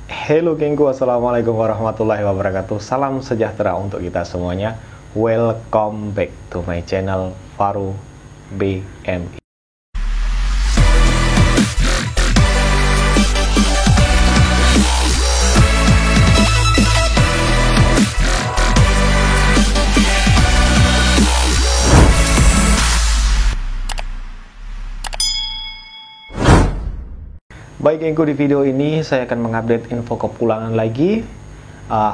Hello gengku, assalamualaikum warahmatullahi wabarakatuh. Salam sejahtera untuk kita semuanya. Welcome back to my channel Faru BMI. Baik gengku, di video ini saya akan mengupdate info kepulangan lagi,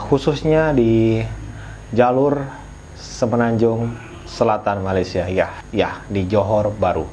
khususnya di jalur Semenanjung Selatan Malaysia, ya di Johor Bahru.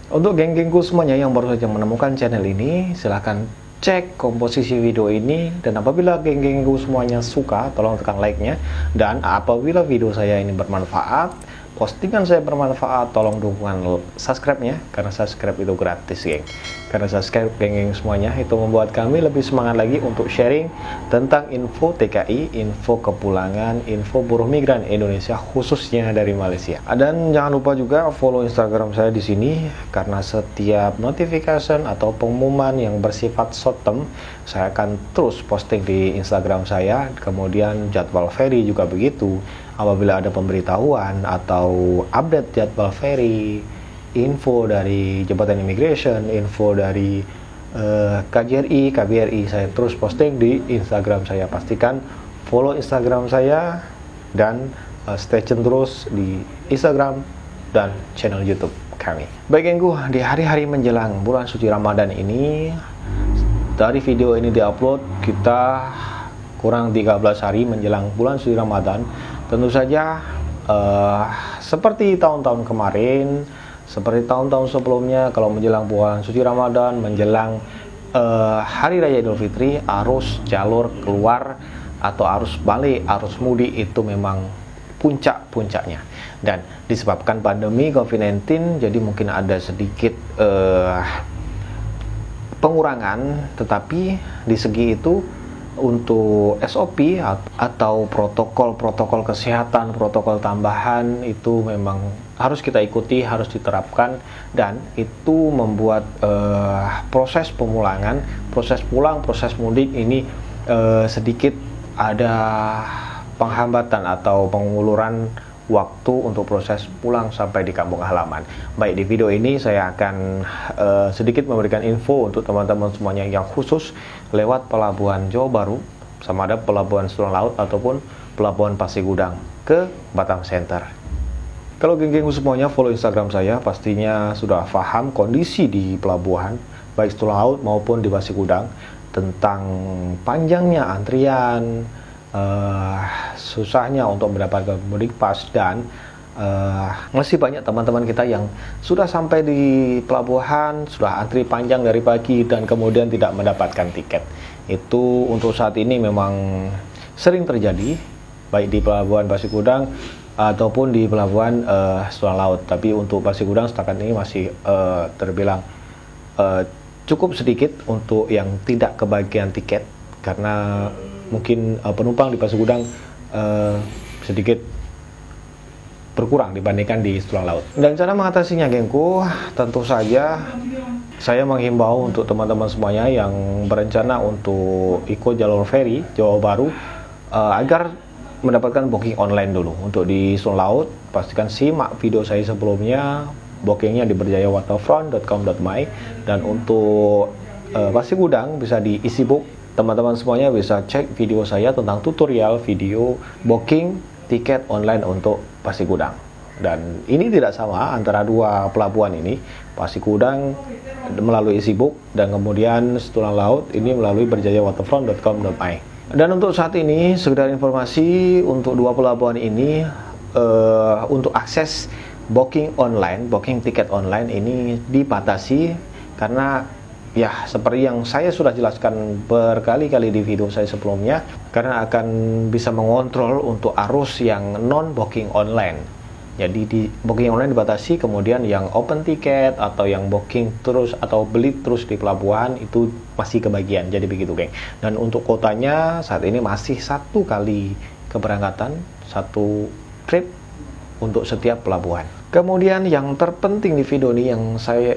Untuk geng-gengku semuanya yang baru saja menemukan channel ini, silahkan cek komposisi video ini, dan apabila geng-gengku semuanya suka, tolong tekan like-nya, dan apabila video saya ini bermanfaat, postingan saya bermanfaat, tolong dukungan subscribe-nya, karena subscribe itu gratis geng. Karena subscribe geng semuanya itu membuat kami lebih semangat lagi untuk sharing tentang info TKI, info kepulangan, info buruh migran Indonesia khususnya dari Malaysia. Dan jangan lupa juga follow Instagram saya di sini, karena setiap notification atau pengumuman yang bersifat short term saya akan terus posting di Instagram saya. Kemudian jadwal ferry juga begitu. Apabila ada pemberitahuan atau update jadwal ferry, info dari Jabatan Immigration, info dari KJRI, KBRI, saya terus posting di Instagram saya. Pastikan follow Instagram saya dan stay tune terus di Instagram dan channel YouTube kami. Baik gengku, di hari-hari menjelang bulan suci Ramadan ini, dari video ini diupload kita kurang 13 hari menjelang bulan suci Ramadan. Tentu saja seperti tahun-tahun kemarin, seperti tahun-tahun sebelumnya, kalau menjelang bulan suci Ramadan, menjelang Hari Raya Idul Fitri, arus jalur keluar atau arus balik, arus mudik itu memang puncak-puncaknya. Dan disebabkan pandemi COVID-19, jadi mungkin ada sedikit pengurangan, tetapi di segi itu untuk SOP atau protokol kesehatan, protokol tambahan itu memang harus kita ikuti, harus diterapkan, dan itu membuat proses pemulangan, proses pulang, proses mudik ini sedikit ada penghambatan atau penguluran waktu untuk proses pulang sampai di kampung halaman. Baik, di video ini saya akan sedikit memberikan info untuk teman-teman semuanya yang khusus lewat pelabuhan Johor Bahru, sama ada pelabuhan Setulang Laut ataupun pelabuhan Pasir Gudang ke Batam Center. Kalau geng-geng semuanya follow Instagram saya, pastinya sudah paham kondisi di pelabuhan baik Setulang Laut maupun di Pasir Gudang, tentang panjangnya antrian, susahnya untuk mendapatkan mudik pass, dan masih banyak teman-teman kita yang sudah sampai di pelabuhan, sudah antri panjang dari pagi dan kemudian tidak mendapatkan tiket. Itu untuk saat ini memang sering terjadi, baik di pelabuhan Pasir Gudang ataupun di pelabuhan Setulang Laut. Tapi untuk Pasir Gudang setakat ini masih terbilang cukup sedikit untuk yang tidak kebagian tiket, karena mungkin penumpang di Pasir Gudang sedikit berkurang dibandingkan di Setulang Laut. Dan cara mengatasinya gengku, tentu saja saya menghimbau untuk teman-teman semuanya yang berencana untuk ikut jalur ferry Johor Bahru agar mendapatkan booking online dulu. Untuk di Setulang Laut, pastikan simak video saya sebelumnya, bookingnya di berjayawaterfront.com.my, dan untuk Pasir Gudang bisa di EasyBook. Teman-teman semuanya bisa cek video saya tentang tutorial video booking tiket online untuk Pasir Gudang. Dan ini tidak sama antara dua pelabuhan ini, Pasir Gudang melalui EasyBook dan kemudian Setulang Laut ini melalui berjayawaterfront.com.my. Dan untuk saat ini sekedar informasi, untuk dua pelabuhan ini untuk akses booking online, booking tiket online ini dibatasi, karena ya seperti yang saya sudah jelaskan berkali-kali di video saya sebelumnya, karena akan bisa mengontrol untuk arus yang non booking online. Jadi di booking online dibatasi, kemudian yang open tiket atau yang booking terus atau beli terus di pelabuhan itu masih kebagian. Jadi begitu geng. Dan untuk kuotanya saat ini masih 1 kali keberangkatan, 1 trip untuk setiap pelabuhan. Kemudian yang terpenting di video ini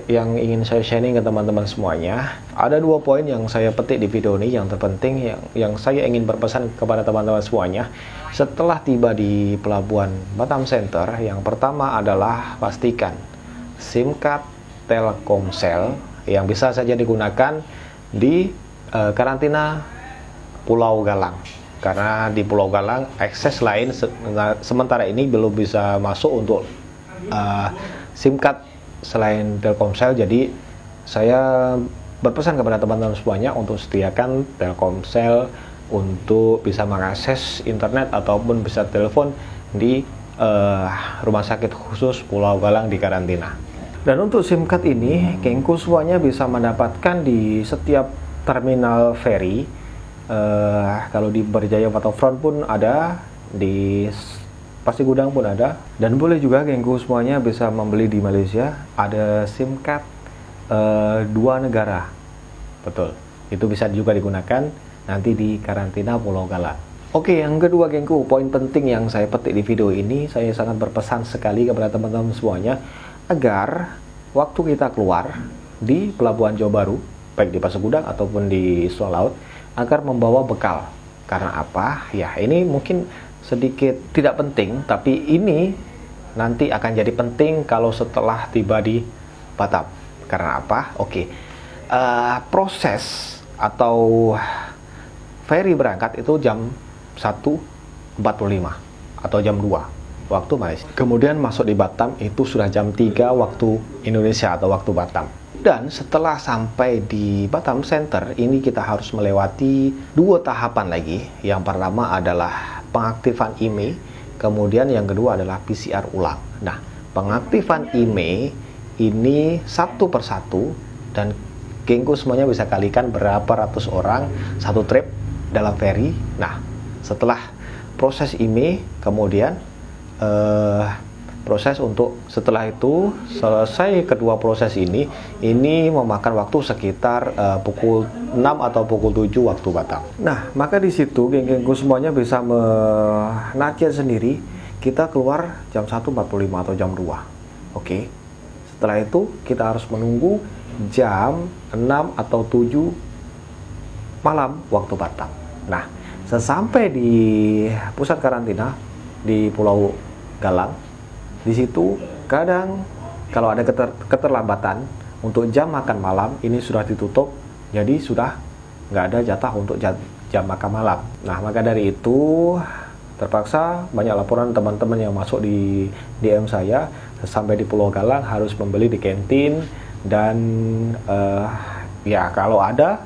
yang ingin saya sharing ke teman-teman semuanya, ada 2 poin yang saya petik di video ini yang terpenting yang saya ingin berpesan kepada teman-teman semuanya setelah tiba di pelabuhan Batam Center. Yang pertama adalah pastikan SIM card Telkomsel yang bisa saja digunakan di karantina Pulau Galang, karena di Pulau Galang akses lain sementara ini belum bisa masuk untuk SIM card selain Telkomsel. Jadi saya berpesan kepada teman-teman semuanya untuk sediakan Telkomsel untuk bisa mengakses internet ataupun bisa telepon di rumah sakit khusus Pulau Galang di karantina. Dan untuk SIM card ini, gengku semuanya bisa mendapatkan di setiap terminal ferry. Kalau di Berjaya Waterfront pun ada, di Pasir Gudang pun ada, dan boleh juga gengku semuanya bisa membeli di Malaysia. Ada SIM card 2 negara, betul. Itu bisa juga digunakan nanti di karantina Pulau Galang. Oke, yang kedua gengku, poin penting yang saya petik di video ini, saya sangat berpesan sekali kepada teman-teman semuanya agar waktu kita keluar di Pelabuhan Johor Bahru, baik di Pasir Gudang ataupun di Selat Laut, agar membawa bekal. Karena apa? Ya, ini mungkin sedikit tidak penting, tapi ini nanti akan jadi penting kalau setelah tiba di Batam. Karena apa? Oke, proses atau ferry berangkat itu jam 1.45 atau jam 2 waktu Malaysia. Kemudian masuk di Batam itu sudah jam 3 waktu Indonesia atau waktu Batam. Dan setelah sampai di Batam Center, ini kita harus melewati 2 tahapan lagi. Yang pertama adalah pengaktifan IMEI, kemudian yang kedua adalah PCR ulang. Nah, pengaktifan IMEI ini satu persatu, dan gengku semuanya bisa kalikan berapa ratus orang satu trip dalam ferry. Nah, setelah proses IMEI, kemudian proses untuk setelah itu selesai kedua proses ini memakan waktu sekitar pukul 6 atau pukul 7 waktu Batam. Nah, maka di situ geng-gengku semuanya bisa menarget sendiri kita keluar jam 1.45 atau jam 2. Oke. Setelah itu kita harus menunggu jam 6 atau 7 malam waktu Batam. Nah, sesampai di pusat karantina di Pulau Galang, di situ kadang kalau ada keterlambatan untuk jam makan malam ini sudah ditutup, jadi sudah nggak ada jatah untuk jam makan malam. Nah, maka dari itu terpaksa banyak laporan teman-teman yang masuk di DM saya sampai di Pulau Galang harus membeli di kantin, dan ya kalau ada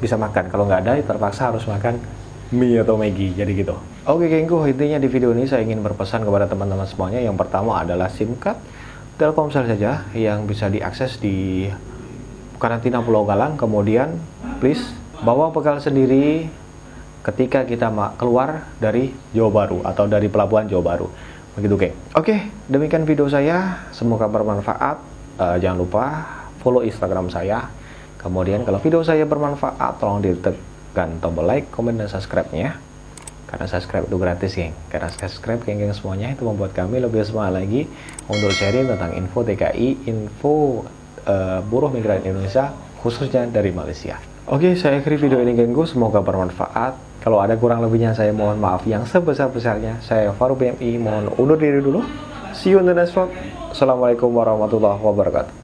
bisa makan, kalau nggak ada terpaksa harus makan mie atau Maggi, jadi gitu. Oke gengku, intinya di video ini saya ingin berpesan kepada teman-teman semuanya. Yang pertama adalah SIM card Telkomsel saja yang bisa diakses di karantina Pulau Galang. Kemudian please bawa bekal sendiri ketika kita keluar dari Johor Bahru atau dari Pelabuhan Johor Bahru. Begitu geng. Oke, demikian video saya, semoga bermanfaat. Jangan lupa follow Instagram saya. Kemudian kalau video saya bermanfaat, tolong ditekan tombol like, komen, dan subscribe-nya. Karena subscribe itu gratis geng. Karena subscribe geng-geng semuanya itu membuat kami lebih semangat lagi untuk sharing tentang info TKI, info buruh migran Indonesia khususnya dari Malaysia. Oke, saya akhiri video ini gengku, semoga bermanfaat. Kalau ada kurang lebihnya saya mohon maaf yang sebesar-besarnya. Saya Faru BMI mohon undur diri dulu. See you in the next vlog. Assalamualaikum warahmatullahi wabarakatuh.